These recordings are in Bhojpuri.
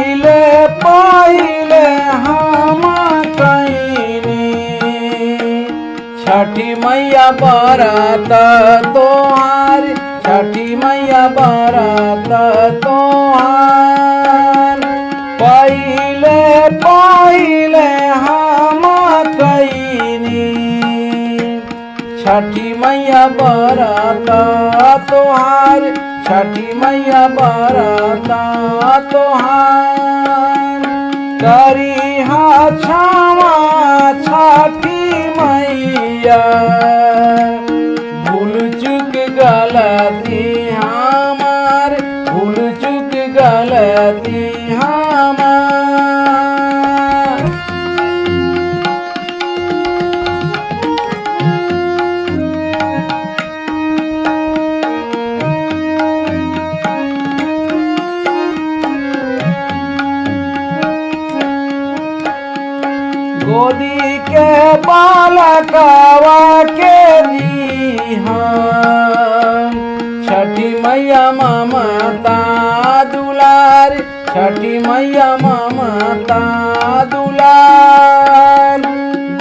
पहिले हम कईनी छठी मैया बरत तोहार, छठी मैया बरत तोहार। पहिले पहिले हम कईनी छठी मैया बरत तोहार, छठी मैया बरत तोहार। करिहा क्षमा छठी मैया भूल चुक गलती हमार, भूल चुक गलती हमार। गोदी के बालकवा के दीहा छठी मैया ममता दुलार, छठी मैया ममता दुलार।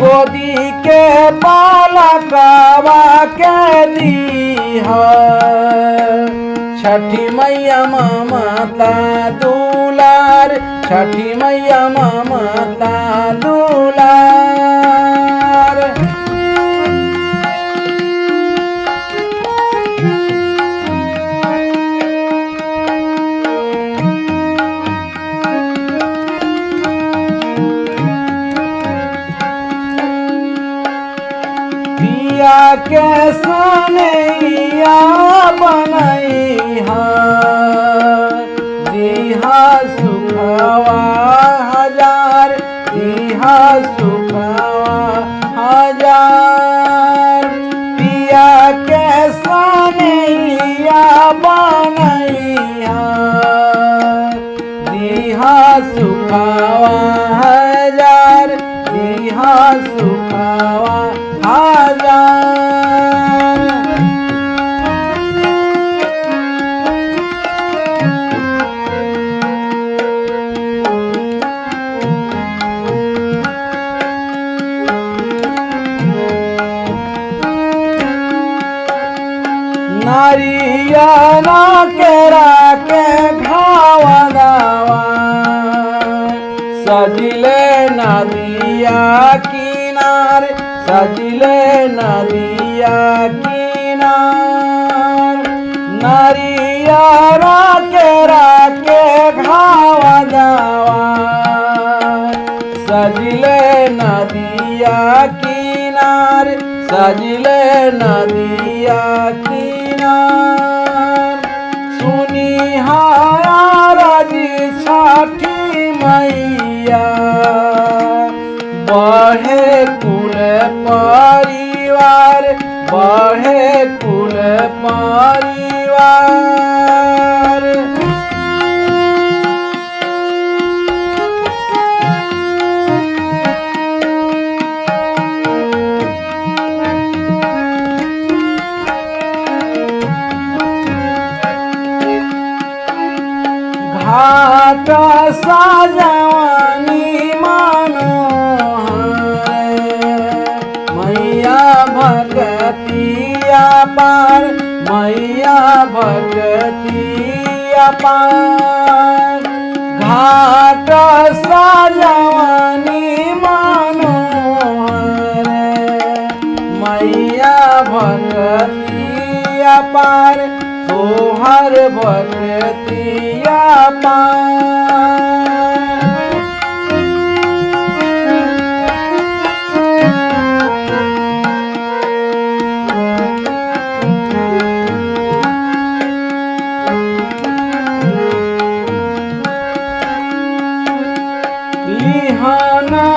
गोदी के बालकवा के दीहा छठी मैया ममता दुलार, छठी मैया ममता दुलार। पिया के सनैया बनैहा दिहा सुखवा हजार, दिहा सुखवा हजार। पिया के सनैया बनैहा दिहा सुखवा हजार, दिहा सुखवा हजार। नारियला केरा के घावा दावा सजिले नदिया किनार, सजिले नदिया किनार। नारियला केरा के घावा दावा सजिले नदिया किनार, सजिले नदिया किनार। सुनी हाराजी छठी मैया बढ़े कुल परिवार, बढ़े कुल परिवार। घाट सजवानी मनोहर मैया भगतिया पार, मैया भगतिया पार। घाट सजवानी मनोहर मैया भगतिया पार, तोहर भगतिया पार। लिहाना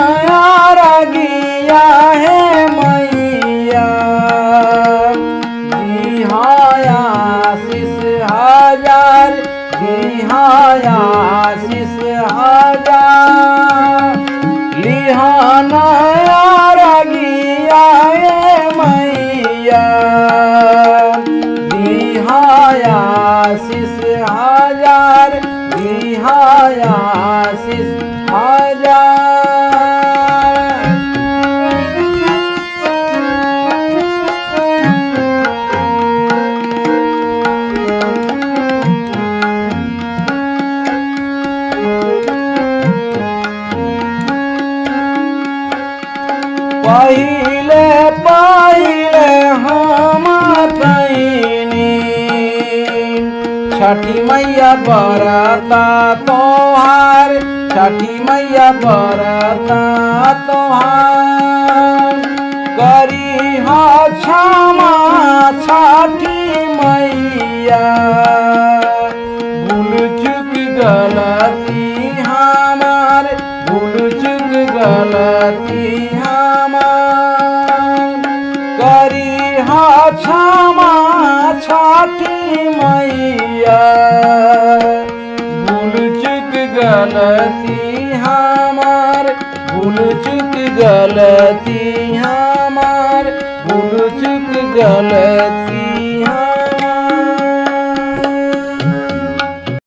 रगिया है मैया दिहाया आशीष हजार, दिहाया आशीष हजार। लिहाना रगिया है मैया दिहाया आशीष हजार, आशीष हजार। पहिले पहिले हम कैनी छठी मैया बरता तोहार, छठी मैया बरता तोहार। करी हो क्षमा छठी मैया, भूल चुक गलती हमार, भूल चुक गलती हमार। करी हो क्षमा छठी मैया, भूल चुक गलती हमार, भूल चुक गलती हमार, भूल चुक गलती